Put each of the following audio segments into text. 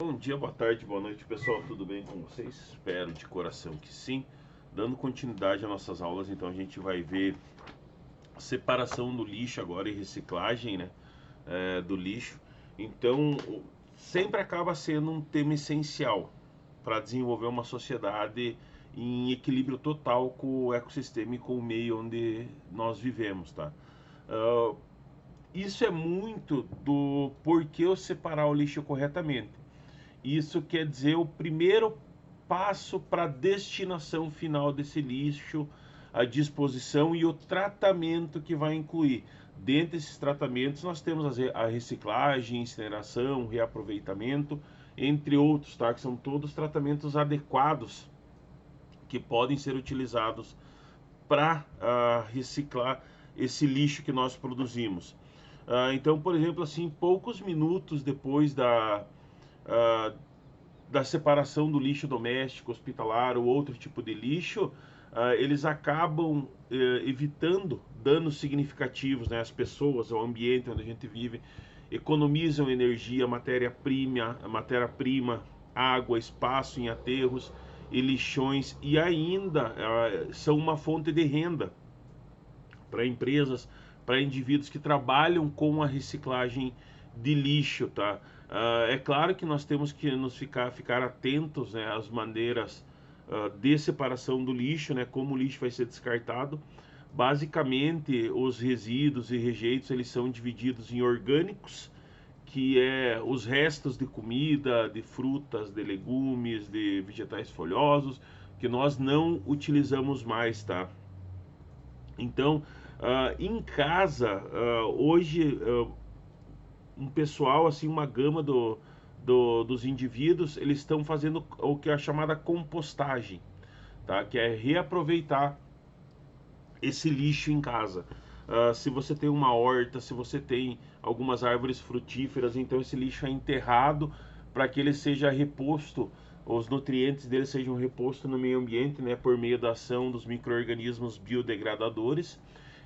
Bom dia, boa tarde, boa noite, pessoal. Tudo bem com vocês? Espero de coração que sim. Dando continuidade às nossas aulas, então a gente vai ver separação do lixo agora e reciclagem, né? Do lixo. Então, sempre acaba sendo um tema essencial para desenvolver uma sociedade em equilíbrio total com o ecossistema e com o meio onde nós vivemos, tá? Ah, Isso é muito do porquê eu separar o lixo corretamente. Isso quer dizer o primeiro passo para a destinação final desse lixo, a disposição e o tratamento que vai incluir. Dentre esses tratamentos, nós temos a reciclagem, incineração, reaproveitamento, entre outros, tá? Que são todos tratamentos adequados que podem ser utilizados para reciclar esse lixo que nós produzimos. Então, por exemplo, assim, poucos minutos depois ah, da separação do lixo doméstico, hospitalar ou outro tipo de lixo, eles acabam evitando danos significativos, né, às pessoas, ao ambiente onde a gente vive, economizam energia, matéria-prima, água, espaço em aterros e lixões e ainda são uma fonte de renda para empresas, para indivíduos que trabalham com a reciclagem de lixo, tá? É claro que nós temos que ficar atentos, né, às maneiras de separação do lixo, né, como o lixo vai ser descartado. Basicamente, os resíduos e rejeitos eles são divididos em orgânicos, que é os restos de comida, de frutas, de legumes, de vegetais folhosos, que nós não utilizamos mais, tá? Então, em casa, hoje, um pessoal, assim, uma gama dos indivíduos, eles estão fazendo o que é a chamada compostagem, tá? Que é reaproveitar esse lixo em casa. Se você tem uma horta, se você tem algumas árvores frutíferas, então esse lixo é enterrado para que ele seja reposto, os nutrientes dele sejam repostos no meio ambiente, né, por meio da ação dos micro-organismos biodegradadores.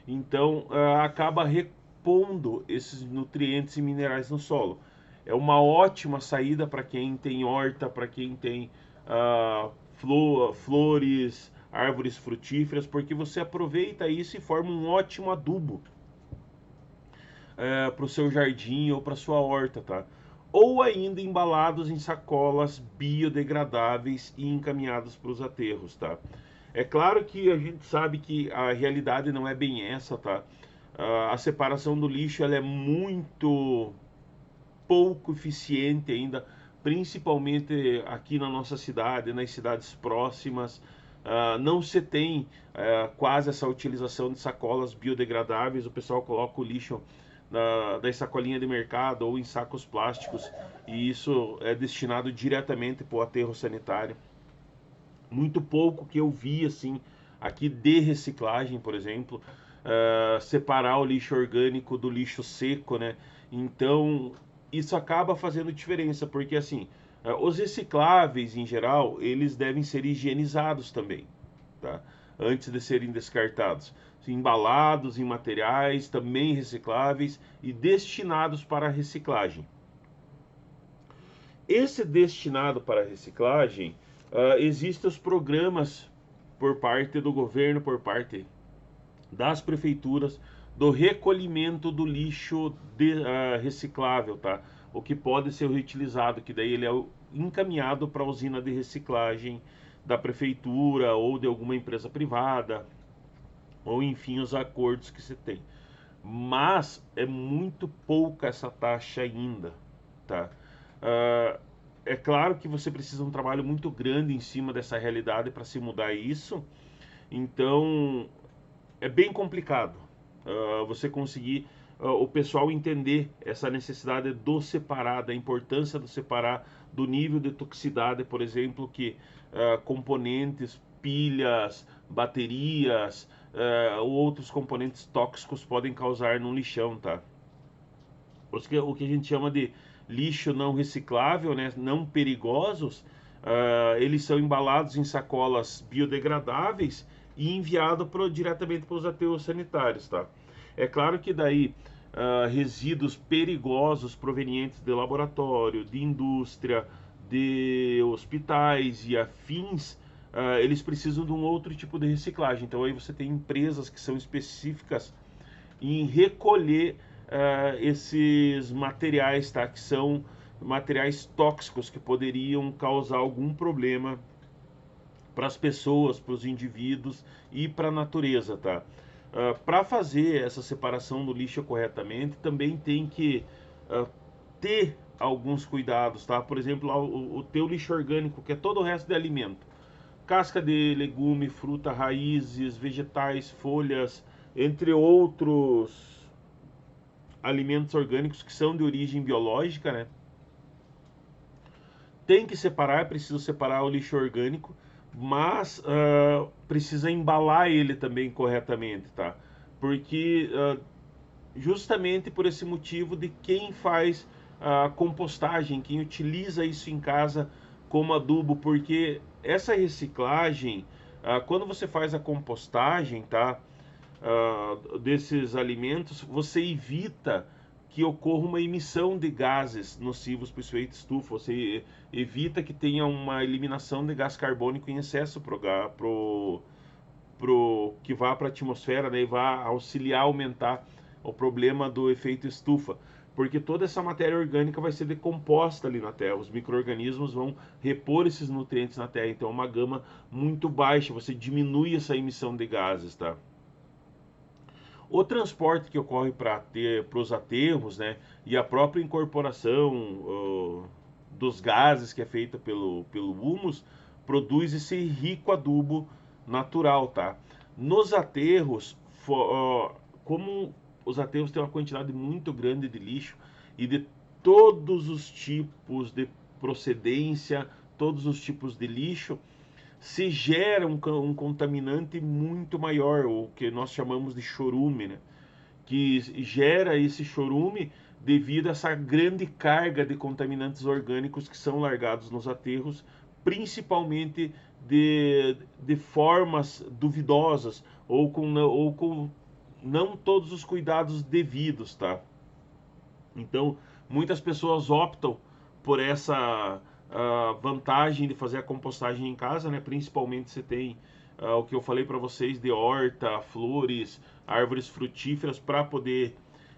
Então, acaba repondo esses nutrientes e minerais no solo. É uma ótima saída para quem tem horta, para quem tem flores, árvores frutíferas, porque você aproveita isso e forma um ótimo adubo para o seu jardim ou para sua horta, tá? Ou ainda embalados em sacolas biodegradáveis e encaminhados para os aterros, tá? É claro que a gente sabe que a realidade não é bem essa, tá? A separação do lixo ela é muito pouco eficiente ainda, principalmente aqui na nossa cidade, nas cidades próximas. Não se tem quase essa utilização de sacolas biodegradáveis. O pessoal coloca o lixo das sacolinhas de mercado ou em sacos plásticos e isso é destinado diretamente para o aterro sanitário. Muito pouco que eu vi assim aqui de reciclagem, por exemplo, separar o lixo orgânico do lixo seco, né? Então isso acaba fazendo diferença, porque assim, os recicláveis em geral, eles devem ser higienizados também, tá? Antes de serem descartados, embalados em materiais também recicláveis e destinados para a reciclagem. Esse destinado para reciclagem, existem os programas por parte do governo, por parte das prefeituras, do recolhimento do lixo reciclável, tá? O que pode ser reutilizado, que daí ele é encaminhado para a usina de reciclagem da prefeitura ou de alguma empresa privada, ou enfim, os acordos que se tem. Mas é muito pouca essa taxa ainda, tá? Uh, é claro que você precisa de um trabalho muito grande em cima dessa realidade para se mudar isso. Então é bem complicado você conseguir o pessoal entender essa necessidade do separar, da importância do separar, do nível de toxicidade, por exemplo, que componentes, pilhas, baterias ou outros componentes tóxicos podem causar no lixão, tá? O que a gente chama de lixo não reciclável, né, não perigosos, eles são embalados em sacolas biodegradáveis e enviados diretamente para os aterros sanitários, tá? É claro que daí resíduos perigosos provenientes de laboratório, de indústria, de hospitais e afins, eles precisam de um outro tipo de reciclagem. Então aí você tem empresas que são específicas em recolher esses materiais, tá? Que são materiais tóxicos que poderiam causar algum problema para as pessoas, para os indivíduos e para a natureza, tá? Para fazer essa separação do lixo corretamente, também tem que ter alguns cuidados, tá? Por exemplo, o teu lixo orgânico, que é todo o resto de alimento, casca de legume, fruta, raízes, vegetais, folhas, entre outros alimentos orgânicos que são de origem biológica, né? Tem que separar, é preciso separar o lixo orgânico, mas precisa embalar ele também corretamente, tá? Porque justamente por esse motivo de quem faz a compostagem, quem utiliza isso em casa como adubo, porque essa reciclagem, quando você faz a compostagem, tá? Desses alimentos, você evita que ocorra uma emissão de gases nocivos para o efeito estufa. Você evita que tenha uma eliminação de gás carbônico em excesso que vá para a atmosfera, né, e vá auxiliar a aumentar o problema do efeito estufa. Porque toda essa matéria orgânica vai ser decomposta ali na Terra. Os micro-organismos vão repor esses nutrientes na Terra. Então é uma gama muito baixa. Você diminui essa emissão de gases, tá? O transporte que ocorre para os aterros, né, e a própria incorporação dos gases que é feita pelo humus, produz esse rico adubo natural, tá? Nos aterros, como os aterros têm uma quantidade muito grande de lixo e de todos os tipos de procedência, todos os tipos de lixo, se gera um contaminante muito maior, o que nós chamamos de chorume, né? Que gera esse chorume devido a essa grande carga de contaminantes orgânicos que são largados nos aterros, principalmente de formas duvidosas ou com não todos os cuidados devidos, tá? Então, muitas pessoas optam por essa vantagem de fazer a compostagem em casa, né? Principalmente se tem o que eu falei para vocês de horta, flores, árvores frutíferas para poder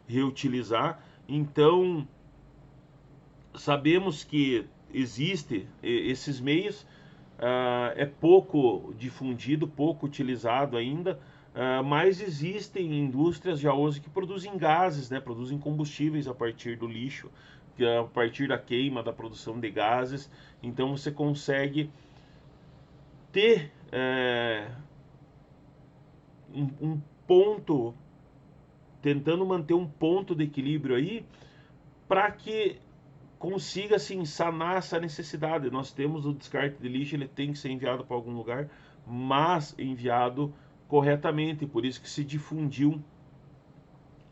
reutilizar. Então, sabemos que existe esses meios, é pouco difundido, pouco utilizado ainda, mas existem indústrias já hoje que produzem gases, né? Produzem combustíveis a partir do lixo, a partir da queima, da produção de gases. Então você consegue ter um ponto, tentando manter um ponto de equilíbrio aí, para que consiga assim, sanar essa necessidade. Nós temos o descarte de lixo, ele tem que ser enviado para algum lugar, mas enviado corretamente, por isso que se difundiu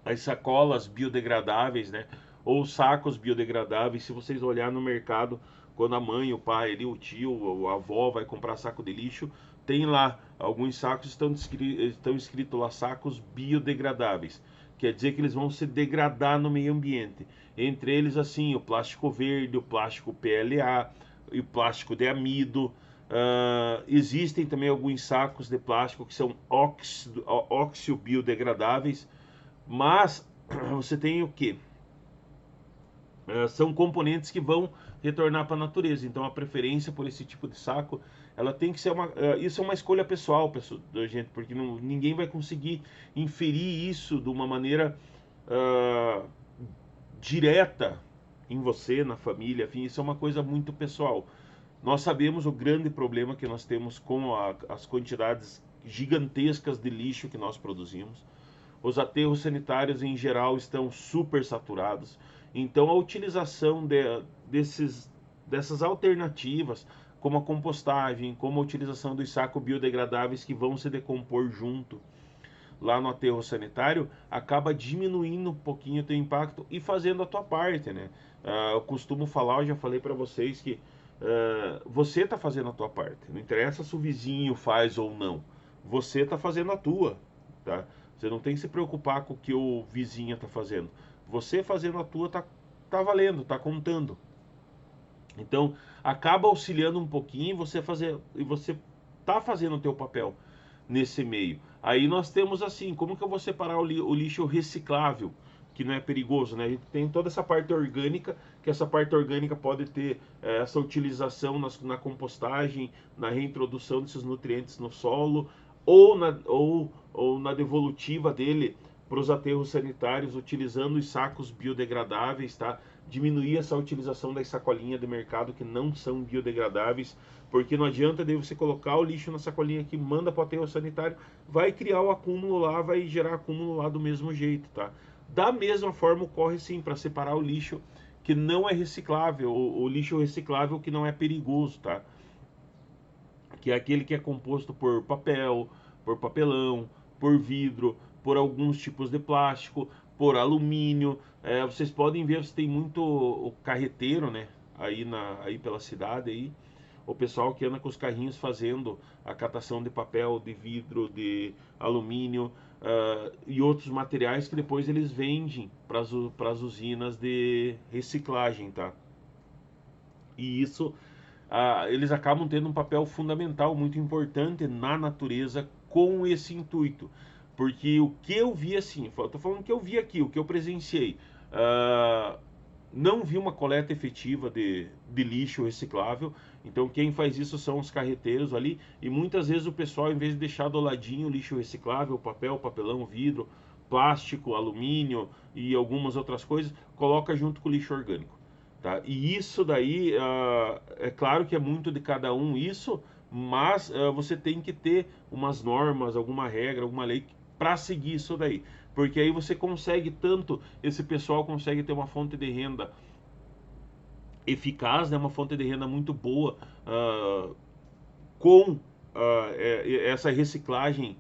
as sacolas biodegradáveis, né? Ou sacos biodegradáveis. Se vocês olharem no mercado, quando a mãe, o pai, ali, o tio, a avó vai comprar saco de lixo, tem lá alguns sacos estão escritos lá sacos biodegradáveis. Quer dizer que eles vão se degradar no meio ambiente. Entre eles, assim, o plástico verde, o plástico PLA e o plástico de amido. Existem também alguns sacos de plástico que são óxido biodegradáveis, mas você tem o que? São componentes que vão retornar para a natureza. Então a preferência por esse tipo de saco, ela tem que ser isso é uma escolha pessoal, gente, porque ninguém vai conseguir inferir isso de uma maneira direta em você, na família, enfim, isso é uma coisa muito pessoal. Nós sabemos o grande problema que nós temos com as quantidades gigantescas de lixo que nós produzimos. Os aterros sanitários em geral estão super saturados. Então a utilização dessas alternativas, como a compostagem, como a utilização dos sacos biodegradáveis que vão se decompor junto lá no aterro sanitário, acaba diminuindo um pouquinho o teu impacto e fazendo a tua parte, né? Eu costumo falar, eu já falei para vocês que você está fazendo a tua parte. Não interessa se o vizinho faz ou não. Você está fazendo a tua, tá? Você não tem que se preocupar com o que o vizinho está fazendo. Você fazendo a tua tá valendo, tá contando. Então, acaba auxiliando um pouquinho e você tá fazendo o teu papel nesse meio. Aí nós temos assim, como que eu vou separar o lixo reciclável, que não é perigoso, né? A gente tem toda essa parte orgânica, que essa parte orgânica pode ter essa utilização na compostagem, na reintrodução desses nutrientes no solo, ou na devolutiva dele para os aterros sanitários, utilizando os sacos biodegradáveis, tá? Diminuir essa utilização das sacolinhas de mercado que não são biodegradáveis, porque não adianta daí você colocar o lixo na sacolinha que manda para o aterro sanitário, vai criar o acúmulo lá, vai gerar acúmulo lá do mesmo jeito, tá? Da mesma forma ocorre sim para separar o lixo que não é reciclável, o lixo reciclável que não é perigoso, tá? Que é aquele que é composto por papel, por papelão, por vidro, por alguns tipos de plástico, por alumínio. Vocês podem ver, você tem muito o carreteiro, né? Aí pela cidade aí, o pessoal que anda com os carrinhos fazendo a catação de papel, de vidro, de alumínio e outros materiais que depois eles vendem para as usinas de reciclagem, tá? E isso eles acabam tendo um papel fundamental, muito importante na natureza com esse intuito. Porque o que eu vi assim, estou falando o que eu vi aqui, o que eu presenciei, uh, não vi uma coleta efetiva de lixo reciclável. Então quem faz isso são os carreteiros ali, e muitas vezes o pessoal, em vez de deixar do ladinho o lixo reciclável, papel, papelão, vidro, plástico, alumínio e algumas outras coisas, coloca junto com o lixo orgânico. Tá? E isso daí, é claro que é muito de cada um isso, mas você tem que ter umas normas, alguma regra, alguma lei para seguir isso daí. Porque aí você consegue tanto, esse pessoal consegue ter uma fonte de renda eficaz, né, uma fonte de renda muito boa com essa reciclagem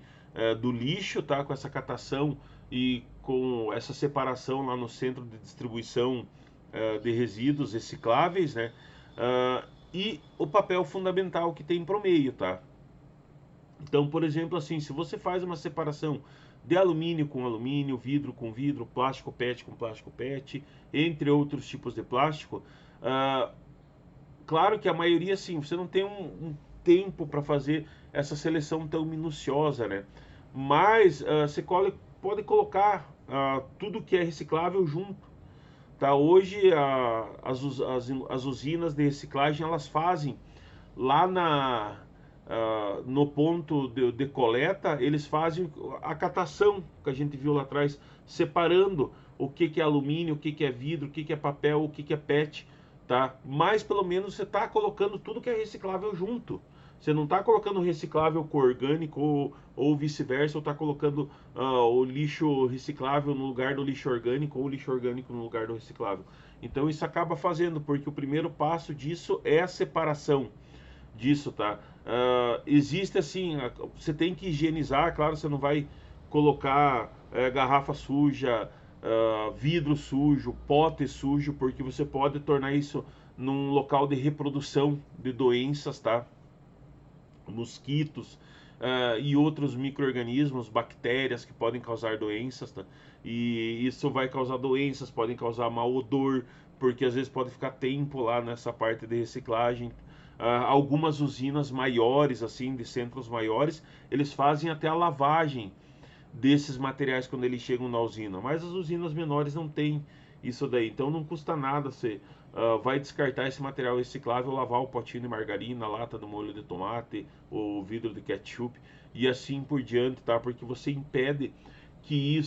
do lixo, tá? Com essa catação e com essa separação lá no centro de distribuição de resíduos recicláveis, né? E o papel fundamental que tem pro meio, tá? Então, por exemplo, assim, se você faz uma separação de alumínio com alumínio, vidro com vidro, plástico PET com plástico PET, entre outros tipos de plástico, claro que a maioria, sim, você não tem um tempo para fazer essa seleção tão minuciosa, né? Mas você pode colocar tudo que é reciclável junto. Tá? Hoje as usinas de reciclagem elas fazem lá no ponto de coleta, eles fazem a catação que a gente viu lá atrás, separando o que é alumínio, o que é vidro, o que é papel, o que é PET, tá? Mas pelo menos você está colocando tudo que é reciclável junto. Você não está colocando reciclável com orgânico ou vice-versa, ou está colocando o lixo reciclável no lugar do lixo orgânico ou o lixo orgânico no lugar do reciclável. Então isso acaba fazendo, porque o primeiro passo disso é a separação disso, tá? Existe assim, você tem que higienizar, claro, você não vai colocar garrafa suja, vidro sujo, pote sujo, porque você pode tornar isso num local de reprodução de doenças, tá? Mosquitos e outros micro-organismos, bactérias que podem causar doenças, tá? E isso vai causar doenças, podem causar mau odor, porque às vezes pode ficar tempo lá nessa parte de reciclagem. Algumas usinas maiores, assim, de centros maiores, eles fazem até a lavagem desses materiais quando eles chegam na usina, mas as usinas menores não têm isso daí, então não custa nada você vai descartar esse material reciclável, lavar o potinho de margarina, a lata do molho de tomate, o vidro de ketchup e assim por diante, tá? Porque você impede que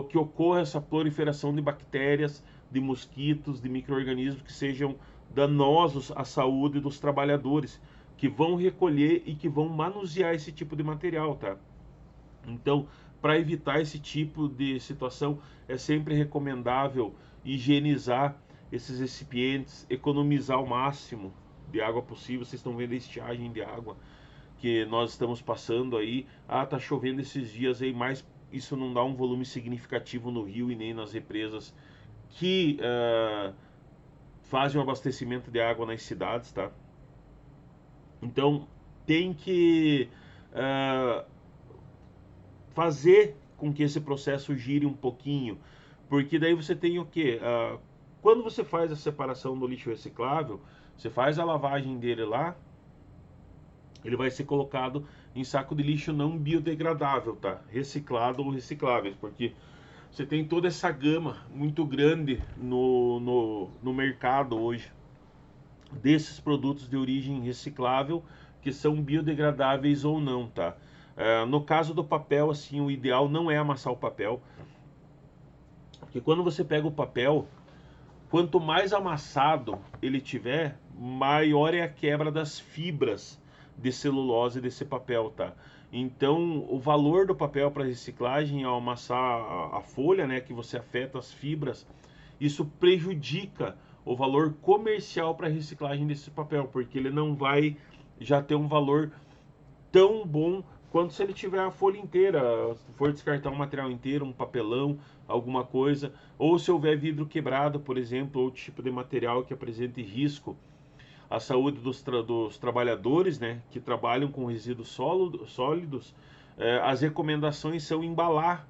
que ocorra essa proliferação de bactérias, de mosquitos, de micro-organismos que sejam danosos à saúde dos trabalhadores que vão recolher e que vão manusear esse tipo de material, tá? Então, para evitar esse tipo de situação, é sempre recomendável higienizar esses recipientes, economizar o máximo de água possível. Vocês estão vendo a estiagem de água que nós estamos passando aí. Tá chovendo esses dias aí, mas isso não dá um volume significativo no rio e nem nas represas que fazem o abastecimento de água nas cidades, tá? Então, tem que fazer com que esse processo gire um pouquinho, porque daí você tem o quê? quando você faz a separação do lixo reciclável, você faz a lavagem dele lá, ele vai ser colocado em saco de lixo não biodegradável, tá? Reciclado ou recicláveis, porque você tem toda essa gama muito grande no mercado hoje desses produtos de origem reciclável que são biodegradáveis ou não, tá? No caso do papel, assim, o ideal não é amassar o papel, porque quando você pega o papel, quanto mais amassado ele tiver, maior é a quebra das fibras de celulose desse papel, tá? Então, o valor do papel para reciclagem ao amassar a folha, né, que você afeta as fibras, isso prejudica o valor comercial para reciclagem desse papel, porque ele não vai já ter um valor tão bom quanto se ele tiver a folha inteira, se for descartar um material inteiro, um papelão, alguma coisa, ou se houver vidro quebrado, por exemplo, ou tipo de material que apresente risco à saúde dos trabalhadores, né, que trabalham com resíduos sólidos, as recomendações são embalar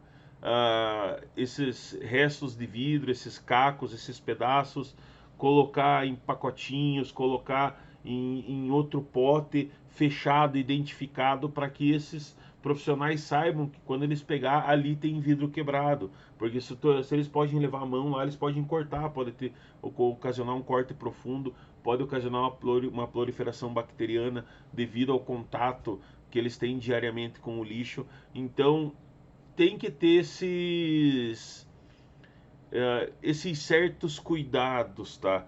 esses restos de vidro, esses cacos, esses pedaços, colocar em pacotinhos, colocar em outro pote fechado, identificado, para que esses profissionais saibam que quando eles pegar ali tem vidro quebrado, porque se eles podem levar a mão lá, eles podem cortar, pode ocasionar um corte profundo, pode ocasionar uma proliferação bacteriana devido ao contato que eles têm diariamente com o lixo. Então tem que ter esses certos cuidados, tá?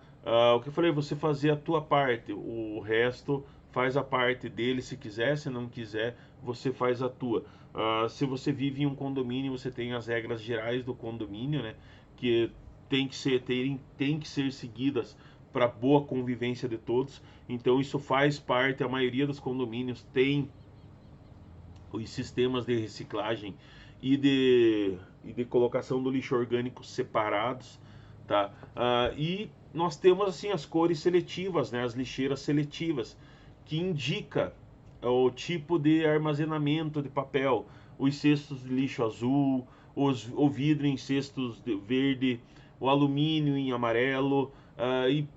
O que eu falei, você fazer a tua parte, o resto faz a parte dele, se quiser, se não quiser, você faz a tua. Se você vive em um condomínio, você tem as regras gerais do condomínio, né? Que tem que ser seguidas para boa convivência de todos. Então isso faz parte, a maioria dos condomínios tem os sistemas de reciclagem e de colocação do lixo orgânico separados, tá? E nós temos assim as cores seletivas, né? As lixeiras seletivas, que indica o tipo de armazenamento de papel, os cestos de lixo azul, o vidro em cestos de verde, o alumínio em amarelo,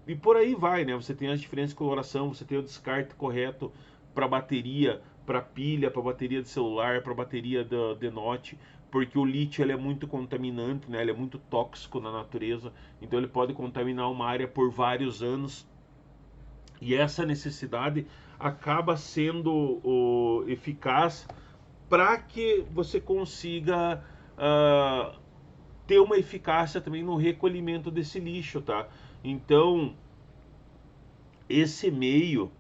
e por aí vai, né? Você tem as diferentes coloração, você tem o descarte correto para bateria, para pilha, para bateria de celular, para bateria de note, porque o lítio ele é muito contaminante, né? Ele é muito tóxico na natureza, então ele pode contaminar uma área por vários anos. E essa necessidade acaba sendo eficaz para que você consiga ter uma eficácia também no recolhimento desse lixo, tá? Então, esse meio,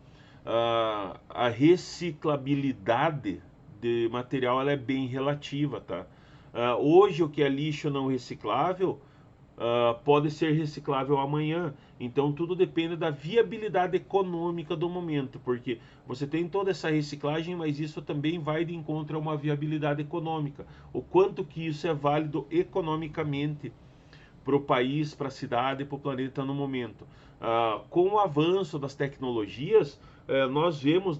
a reciclabilidade de material ela é bem relativa, tá? Hoje o que é lixo não reciclável pode ser reciclável amanhã. Então tudo depende da viabilidade econômica do momento, porque você tem toda essa reciclagem, mas isso também vai de encontro a uma viabilidade econômica. O quanto que isso é válido economicamente para o país, para a cidade e para o planeta no momento. Com o avanço das tecnologias, nós vemos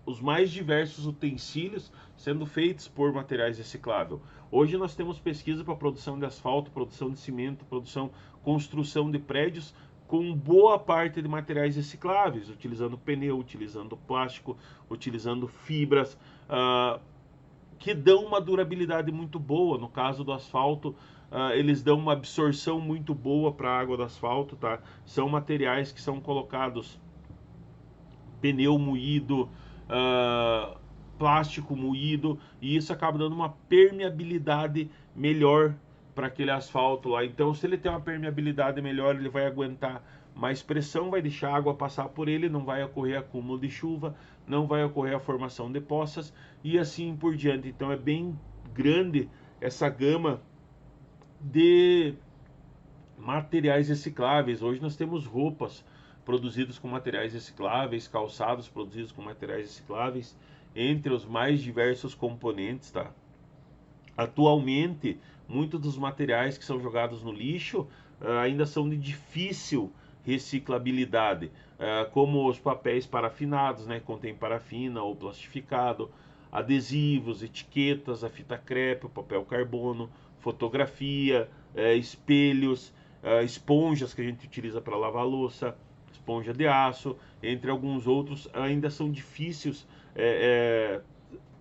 os mais diversos utensílios sendo feitos por materiais recicláveis. Hoje nós temos pesquisa para produção de asfalto, produção de cimento, construção de prédios com boa parte de materiais recicláveis, utilizando pneu, utilizando plástico, utilizando fibras, que dão uma durabilidade muito boa. No caso do asfalto, eles dão uma absorção muito boa para a água do asfalto, tá? São materiais que são colocados pneu moído, plástico moído, e isso acaba dando uma permeabilidade melhor para aquele asfalto lá. Então, se ele tem uma permeabilidade melhor, ele vai aguentar mais pressão, vai deixar a água passar por ele, não vai ocorrer acúmulo de chuva, não vai ocorrer a formação de poças e assim por diante. Então, é bem grande essa gama de materiais recicláveis. Hoje nós temos roupas produzidas com materiais recicláveis, calçados produzidos com materiais recicláveis, entre os mais diversos componentes, tá? Atualmente, muitos dos materiais que são jogados no lixo ainda são de difícil reciclabilidade, como os papéis parafinados, né, contém parafina ou plastificado, adesivos, etiquetas, a fita crepe, o papel carbono, fotografia, espelhos. esponjas que a gente utiliza para lavar louça, esponja de aço, entre alguns outros, ainda são difíceis.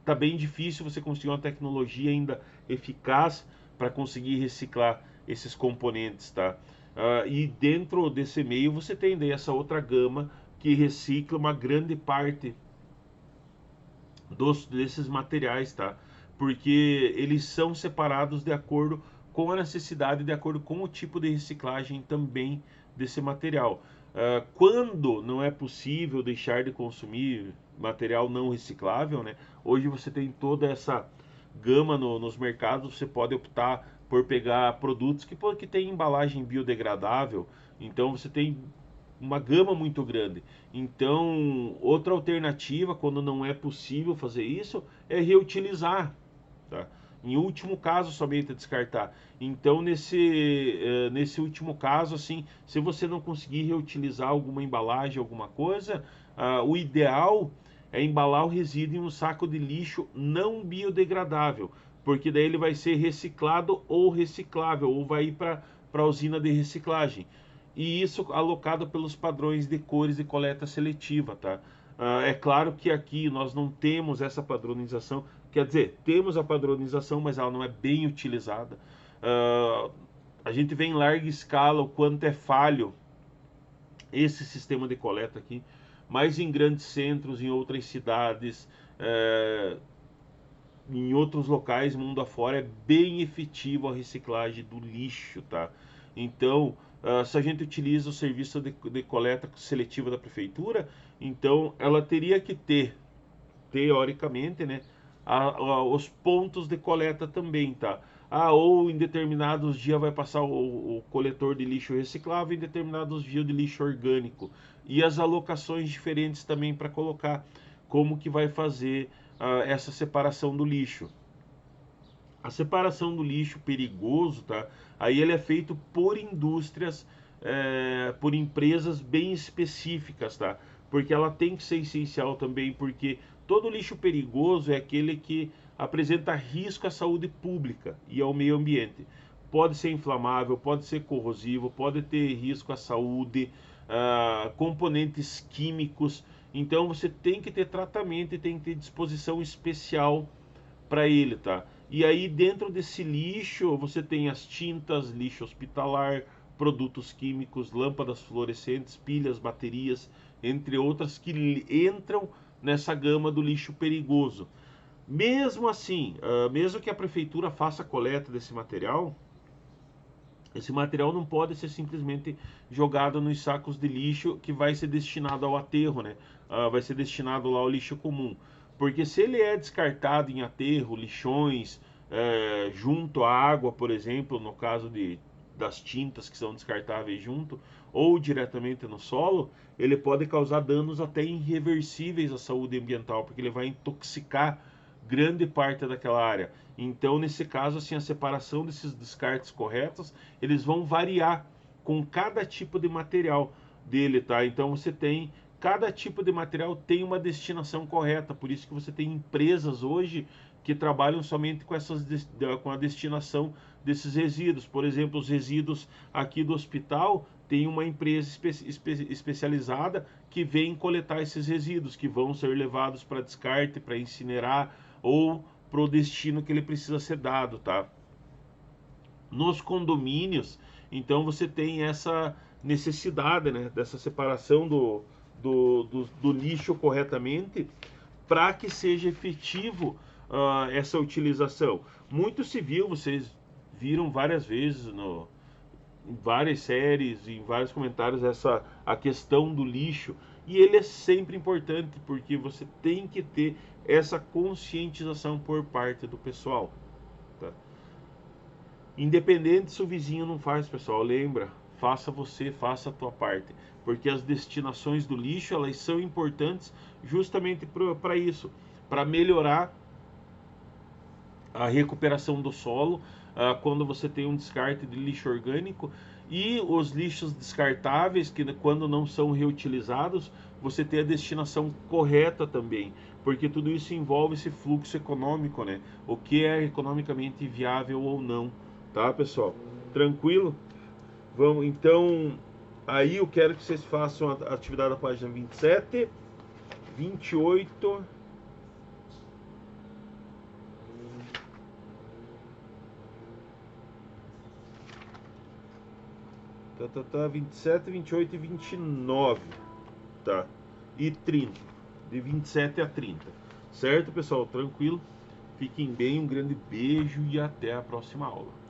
Tá bem difícil você conseguir uma tecnologia ainda eficaz para conseguir reciclar esses componentes, tá? E dentro desse meio você tem daí essa outra gama que recicla uma grande parte desses materiais, tá? Porque eles são separados de acordo com a necessidade, de acordo com o tipo de reciclagem também desse material. Quando não é possível deixar de consumir material não reciclável, né? Hoje você tem toda essa gama nos mercados, você pode optar por pegar produtos que têm embalagem biodegradável, então você tem uma gama muito grande. Então, outra alternativa, quando não é possível fazer isso, é reutilizar, tá? Em último caso, somente descartar. Então, nesse último caso, assim, se você não conseguir reutilizar alguma embalagem, alguma coisa, o ideal é embalar o resíduo em um saco de lixo não biodegradável, porque daí ele vai ser reciclado ou reciclável, ou vai ir para a usina de reciclagem. E isso alocado pelos padrões de cores de coleta seletiva, tá? É claro que aqui nós não temos essa padronização, quer dizer, temos a padronização, mas ela não é bem utilizada. A gente vê em larga escala o quanto é falho esse sistema de coleta aqui, mas em grandes centros, em outras cidades, em outros locais, mundo afora, é bem efetivo a reciclagem do lixo, tá? Então, se a gente utiliza o serviço de coleta seletiva da prefeitura, então ela teria que ter, teoricamente, né, os pontos de coleta também, tá? Ou em determinados dias vai passar o coletor de lixo reciclável, em determinados dias de lixo orgânico. E as alocações diferentes também para colocar. Como que vai fazer essa separação do lixo? A separação do lixo perigoso, tá? Aí ele é feito por indústrias, por empresas bem específicas, tá? Porque ela tem que ser essencial também, porque todo lixo perigoso é aquele que apresenta risco à saúde pública e ao meio ambiente. Pode ser inflamável, pode ser corrosivo, pode ter risco à saúde, componentes químicos. Então você tem que ter tratamento e tem que ter disposição especial para ele, tá? E aí dentro desse lixo você tem as tintas, lixo hospitalar, produtos químicos, lâmpadas fluorescentes, pilhas, baterias, entre outras que entram nessa gama do lixo perigoso. Mesmo assim, mesmo que a prefeitura faça a coleta desse material, esse material não pode ser simplesmente jogado nos sacos de lixo que vai ser destinado ao aterro, né? Vai ser destinado lá ao lixo comum. Porque se ele é descartado em aterro, lixões, junto à água, por exemplo, no caso das tintas que são descartáveis junto, ou diretamente no solo, ele pode causar danos até irreversíveis à saúde ambiental, porque ele vai intoxicar grande parte daquela área. Então, nesse caso, assim, a separação desses descartes corretos, eles vão variar com cada tipo de material dele, tá? Então, você tem cada tipo de material tem uma destinação correta, por isso que você tem empresas hoje que trabalham somente com a destinação desses resíduos. Por exemplo, os resíduos aqui do hospital tem uma empresa especializada que vem coletar esses resíduos, que vão ser levados para descarte, para incinerar ou para o destino que ele precisa ser dado, tá? Nos condomínios, então você tem essa necessidade, né, dessa separação do lixo corretamente para que seja efetivo essa utilização. Muito se viu, vocês viram várias vezes em várias séries, em vários comentários, a questão do lixo. E ele é sempre importante, porque você tem que ter essa conscientização por parte do pessoal. Tá? Independente se o vizinho não faz, pessoal, lembra, faça você, faça a tua parte. Porque as destinações do lixo, elas são importantes justamente para isso, para melhorar a recuperação do solo, quando você tem um descarte de lixo orgânico, e os lixos descartáveis, que quando não são reutilizados, você tem a destinação correta também, porque tudo isso envolve esse fluxo econômico, né? O que é economicamente viável ou não, tá, pessoal? Tranquilo? Vamos, então, aí eu quero que vocês façam a atividade da página 27, 28. Tá, 27, 28 e 29. Tá. E 30. De 27 a 30. Certo, pessoal? Tranquilo? Fiquem bem, um grande beijo e até a próxima aula.